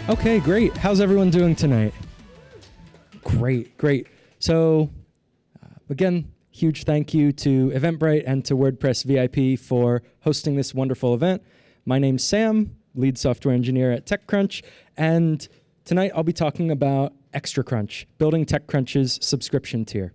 Okay, great. How's everyone doing tonight? Great. So, again, huge thank you to Eventbrite and to WordPress VIP for hosting this wonderful event. My name's Sam, lead software engineer at TechCrunch, and tonight I'll be talking about TechCrunch, building TechCrunch's subscription tier.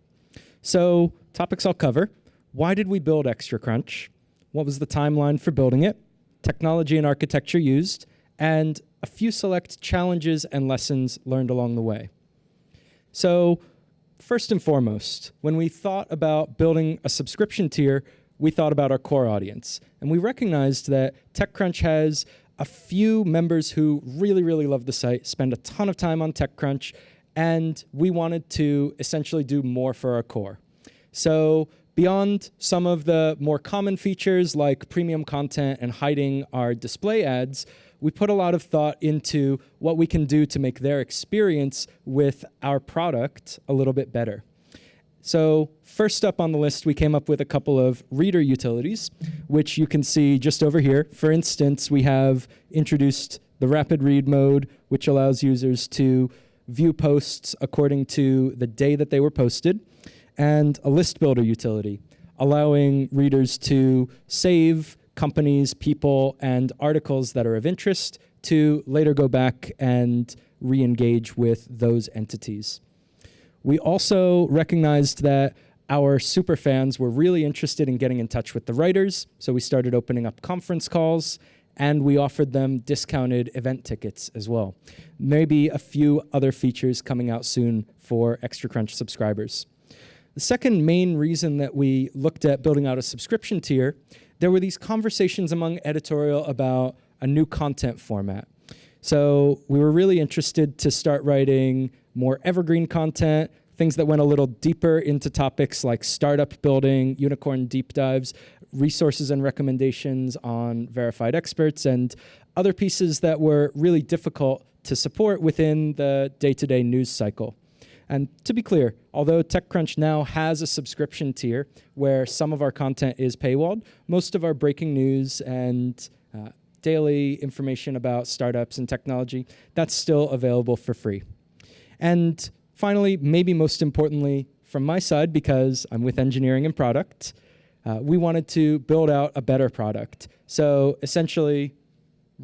So, topics I'll cover: why did we build TechCrunch? What was the timeline for building it? Technology and architecture used, and a few select challenges and lessons learned along the way. So, first and foremost, when we thought about building a subscription tier, we thought about our core audience. And we recognized that TechCrunch has a few members who really love the site, spend a ton of time on TechCrunch, and we wanted to essentially do more for our core. So, beyond some of the more common features like premium content and hiding our display ads, we put a lot of thought into what we can do to make their experience with our product a little bit better. So first up on the list, we came up with a couple of reader utilities, which you can see just over here. For instance, we have introduced the rapid read mode, which allows users to view posts according to the day that they were posted, and a list builder utility, allowing readers to save companies, people, and articles that are of interest to later go back and re-engage with those entities. We also recognized that our super fans were really interested in getting in touch with the writers, so we started opening up conference calls, and we offered them discounted event tickets as well. Maybe a few other features coming out soon for TechCrunch subscribers. The second main reason that we looked at building out a subscription tier, there were these conversations among editorial about a new content format. So we were really interested to start writing more evergreen content, things that went a little deeper into topics like startup building, unicorn deep dives, resources and recommendations on verified experts, and other pieces that were really difficult to support within the day-to-day news cycle. And to be clear, although TechCrunch now has a subscription tier where some of our content is paywalled, most of our breaking news and daily information about startups and technology, that's still available for free. And finally, maybe most importantly from my side, because I'm with engineering and product, we wanted to build out a better product. So essentially,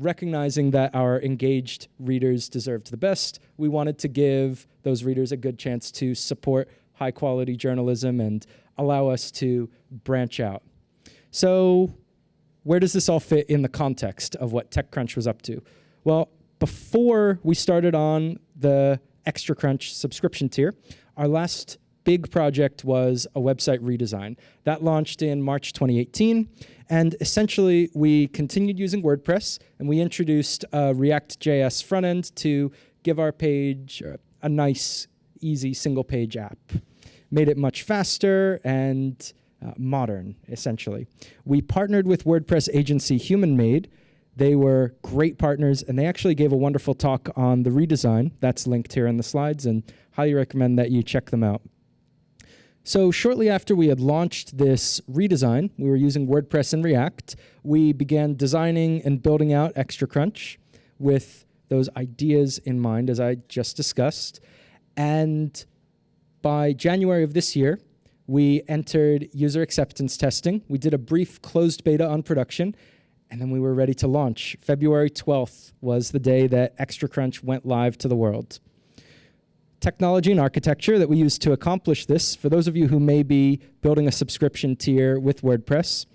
recognizing that our engaged readers deserved the best, we wanted to give those readers a good chance to support high-quality journalism and allow us to branch out. So where does this all fit in the context of what TechCrunch was up to? Well, before we started on the TechCrunch subscription tier, our last big project was a website redesign. That launched in March 2018, and essentially we continued using WordPress, and we introduced a React.js front end to give our page a nice, easy single-page app. Made it much faster and modern, essentially. We partnered with WordPress agency HumanMade. They were great partners, and they actually gave a wonderful talk on the redesign. That's linked here in the slides, and highly recommend that you check them out. So shortly after we had launched this redesign, we were using WordPress and React. We began designing and building out TechCrunch with those ideas in mind, as I just discussed. And by January of this year, we entered user acceptance testing. We did a brief closed beta on production, and then we were ready to launch. February 12th was the day that TechCrunch went live to the world. Technology and architecture that we used to accomplish this, for those of you who may be building a subscription tier with WordPress,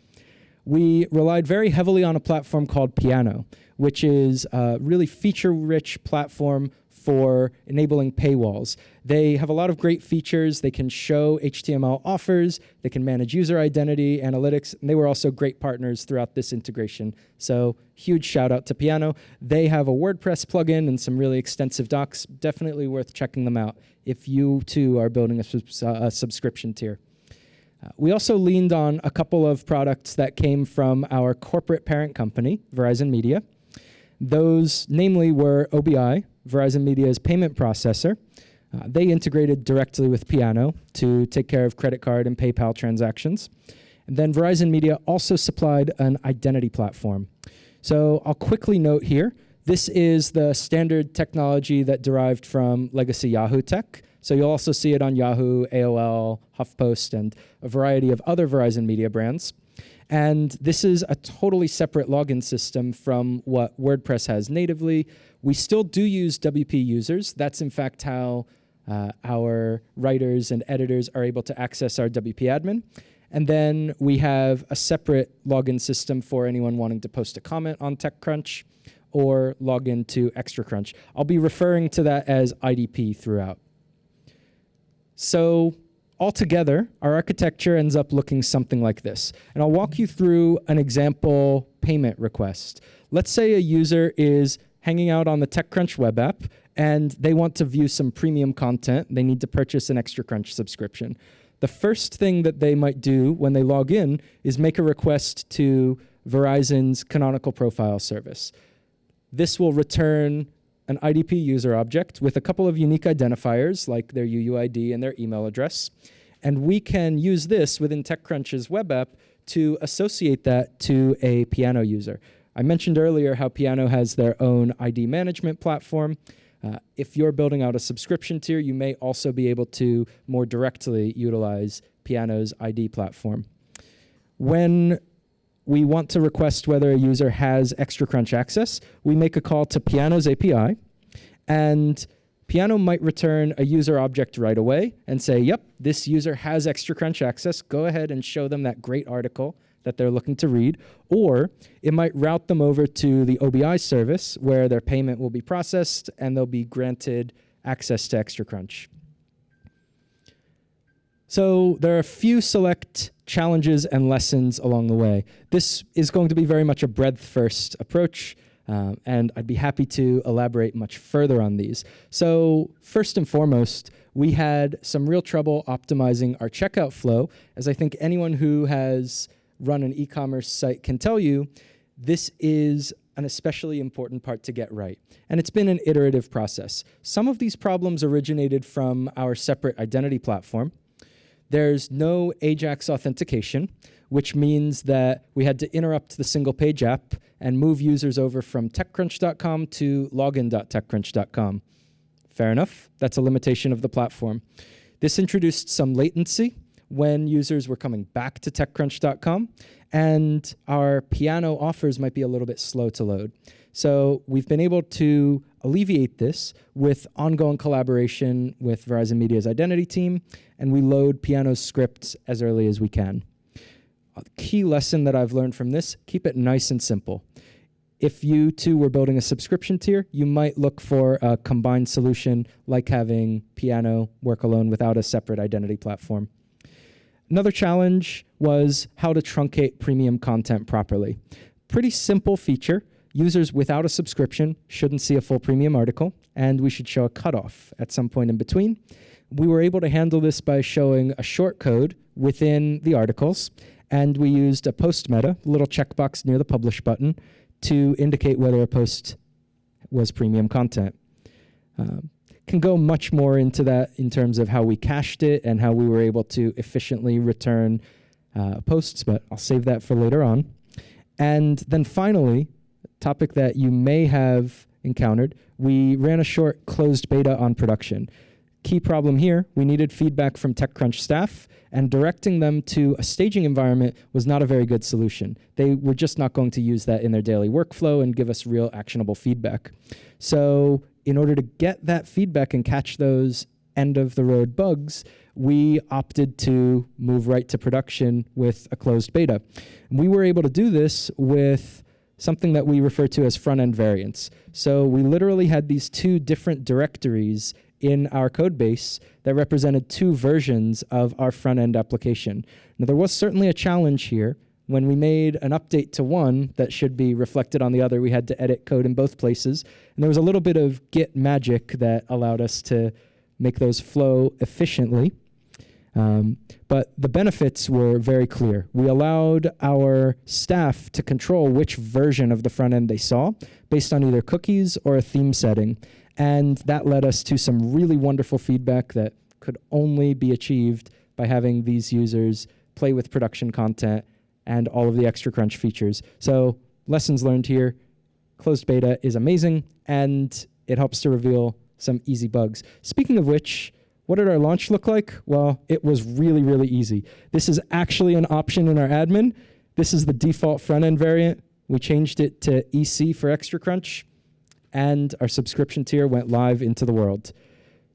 we relied very heavily on a platform called Piano, which is a really feature-rich platform for enabling paywalls. They have a lot of great features. They can show HTML offers. They can manage user identity, analytics, and they were also great partners throughout this integration. So huge shout out to Piano. They have a WordPress plugin and some really extensive docs. Definitely worth checking them out if you too are building a subscription tier. We also leaned on a couple of products that came from our corporate parent company, Verizon Media. Those namely were OBI, Verizon Media's payment processor. They integrated directly with Piano to take care of credit card and PayPal transactions. And then Verizon Media also supplied an identity platform. So I'll quickly note here This is the standard technology that derived from legacy Yahoo tech. So you'll also see it on Yahoo, AOL, HuffPost, and a variety of other Verizon media brands. And this is a totally separate login system from what WordPress has natively. We still do use WP users. That's in fact how our writers and editors are able to access our WP admin. And then we have a separate login system for anyone wanting to post a comment on TechCrunch or log into ExtraCrunch. I'll be referring to that as IDP throughout. So altogether, our architecture ends up looking something like this. And I'll walk you through an example payment request. Let's say a user is hanging out on the TechCrunch web app and they want to view some premium content. They need to purchase an ExtraCrunch subscription. The first thing that they might do when they log in is make a request to Verizon's canonical profile service. This will return an IDP user object with a couple of unique identifiers like their UUID and their email address. And we can use this within TechCrunch's web app to associate that to a Piano user. I mentioned earlier how Piano has their own ID management platform. If you're building out a subscription tier, you may also be able to more directly utilize Piano's ID platform. When we want to request whether a user has ExtraCrunch access, we make a call to Piano's API, and Piano might return a user object right away and say, yep, this user has ExtraCrunch access. Go ahead and show them that great article that they're looking to read. Or it might route them over to the OBI service where their payment will be processed and they'll be granted access to ExtraCrunch. So there are a few select challenges and lessons along the way. This is going to be very much a breadth-first approach, and I'd be happy to elaborate much further on these. So first and foremost, we had some real trouble optimizing our checkout flow. As I think anyone who has run an e-commerce site can tell you, this is an especially important part to get right. And it's been an iterative process. Some of these problems originated from our separate identity platform. There's no AJAX authentication, which means that we had to interrupt the single page app and move users over from TechCrunch.com to login.techcrunch.com. Fair enough. That's a limitation of the platform. This introduced some latency when users were coming back to TechCrunch.com, and our Piano offers might be a little bit slow to load. So we've been able to alleviate this with ongoing collaboration with Verizon Media's identity team, and we load Piano's scripts as early as we can. A key lesson that I've learned from this, keep it nice and simple. If you too were building a subscription tier, you might look for a combined solution like having Piano work alone without a separate identity platform. Another challenge was how to truncate premium content properly. Pretty simple feature. Users without a subscription shouldn't see a full premium article, and we should show a cutoff at some point in between. We were able to handle this by showing a short code within the articles, and we used a post meta, a little checkbox near the publish button, to indicate whether a post was premium content. Can go much more into that in terms of how we cached it and how we were able to efficiently return posts, but I'll save that for later on. And then finally, a topic that you may have encountered, we ran a short closed beta on production. Key problem here, we needed feedback from TechCrunch staff, and directing them to a staging environment was not a very good solution. They were just not going to use that in their daily workflow and give us real actionable feedback. So in order to get that feedback and catch those end-of-the-road bugs, we opted to move right to production with a closed beta. And we were able to do this with something that we refer to as front-end variants. So we literally had these two different directories in our code base that represented two versions of our front-end application. Now, there was certainly a challenge here. When we made an update to one that should be reflected on the other, we had to edit code in both places. And there was a little bit of Git magic that allowed us to make those flow efficiently. But the benefits were very clear. We allowed our staff to control which version of the front end they saw based on either cookies or a theme setting. And that led us to some really wonderful feedback that could only be achieved by having these users play with production content and all of the ExtraCrunch features. So lessons learned here, Closed beta is amazing, and it helps to reveal some easy bugs. Speaking of which, what did our launch look like? Well, it was really, really easy. This is actually an option in our admin. This is the default front-end variant. We changed it to EC for TechCrunch, and our subscription tier went live into the world.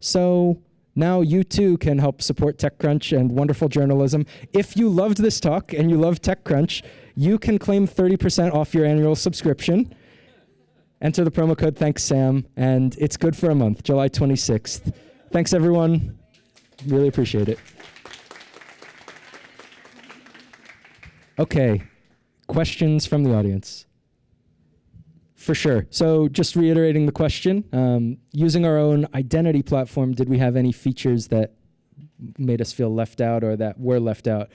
So now you too can help support TechCrunch and wonderful journalism. If you loved this talk and you love TechCrunch, you can claim 30% off your annual subscription. Enter the promo code Thanks Sam, and it's good for a month, July 26th. Thanks, everyone. Really appreciate it. Okay, questions from the audience? For sure. So just reiterating the question, using our own identity platform, did we have any features that made us feel left out or that were left out?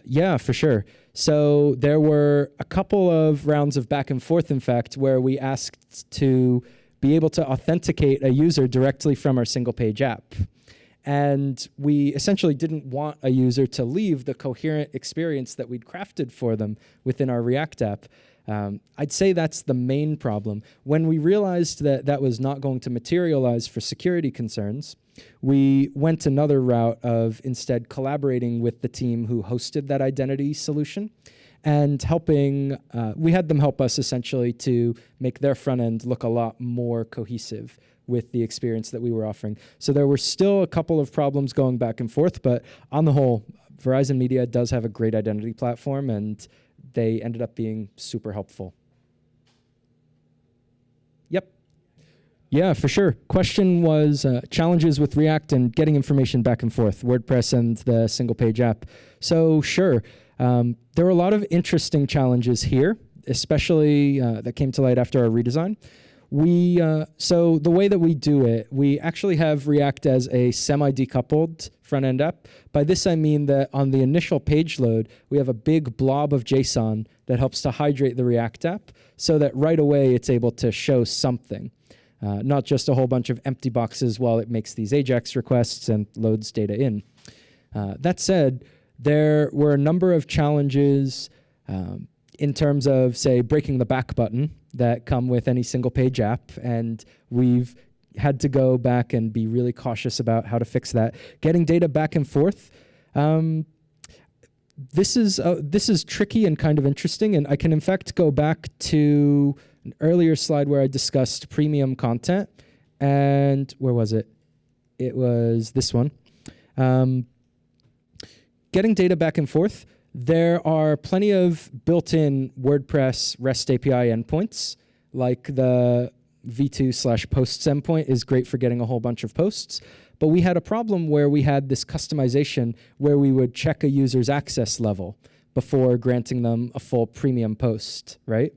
Yeah, for sure. So there were a couple of rounds of back and forth, in fact, where we asked to be able to authenticate a user directly from our single page app. And we essentially didn't want a user to leave the coherent experience that we'd crafted for them within our React app. I'd say that's the main problem. When we realized that that was not going to materialize for security concerns, we went another route of instead collaborating with the team who hosted that identity solution and we had them help us essentially to make their front end look a lot more cohesive with the experience that we were offering. So there were still a couple of problems going back and forth, but on the whole, Verizon Media does have a great identity platform, and they ended up being super helpful. Yep. Yeah, for sure. Question was challenges with React and getting information back and forth, WordPress and the single page app. So sure, there were a lot of interesting challenges here, especially that came to light after our redesign. So the way that we do it, we actually have React as a semi-decoupled front-end app. By this, I mean that on the initial page load, we have a big blob of JSON that helps to hydrate the React app so that right away it's able to show something, not just a whole bunch of empty boxes while it makes these AJAX requests and loads data in. That said, there were a number of challenges in terms of, say, breaking the back button that come with any single page app, and we've had to go back and be really cautious about how to fix that. Getting data back and forth, this is tricky and kind of interesting, and I can in fact go back to an earlier slide where I discussed premium content, and where was it? It was this one. Getting data back and forth, there are plenty of built-in WordPress REST API endpoints, like the v2/posts endpoint is great for getting a whole bunch of posts. But we had a problem where we had this customization where we would check a user's access level before granting them a full premium post, right?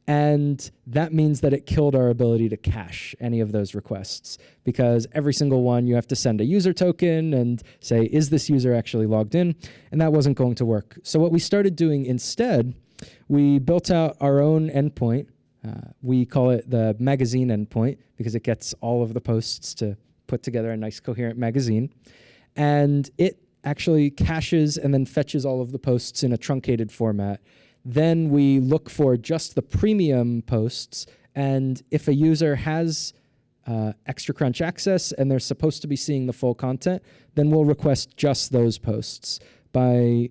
And that means that it killed our ability to cache any of those requests, because every single one you have to send a user token and say, is this user actually logged in? And that wasn't going to work. So what we started doing instead, we built out our own endpoint. We call it the magazine endpoint because it gets all of the posts to put together a nice coherent magazine. And it actually caches and then fetches all of the posts in a truncated format. Then we look for just the premium posts, and if a user has TechCrunch access and they're supposed to be seeing the full content, then we'll request just those posts. I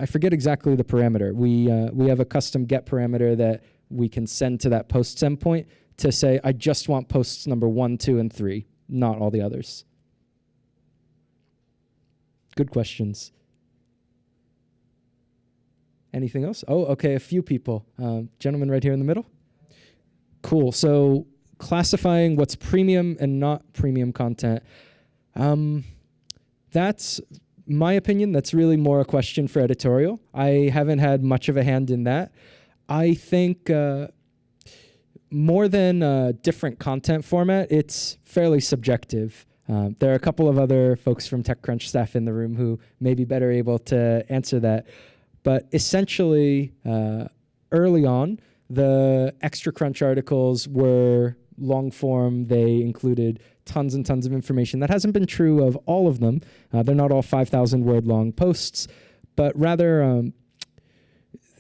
forget exactly the parameter. We have a custom get parameter that we can send to that posts endpoint to say, I just want posts number 1, 2, and 3, not all the others. Good questions. Anything else? Oh, okay, a few people. Gentleman right here in the middle. Cool. So classifying what's premium and not premium content. That's my opinion. That's really more a question for editorial. I haven't had much of a hand in that. I think more than a different content format, it's fairly subjective. There are a couple of other folks from TechCrunch staff in the room who may be better able to answer that. But essentially, early on, the TechCrunch articles were long form. They included tons and tons of information. That hasn't been true of all of them. They're not all 5,000 word long posts, but rather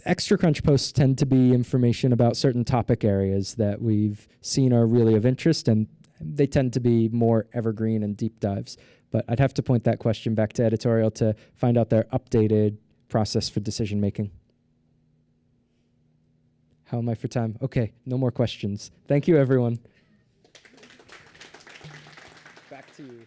Extra Crunch posts tend to be information about certain topic areas that we've seen are really of interest, and they tend to be more evergreen and deep dives. But I'd have to point that question back to editorial to find out their updated process for decision making. How am I for time? Okay, no more questions. Thank you, everyone. Back to you.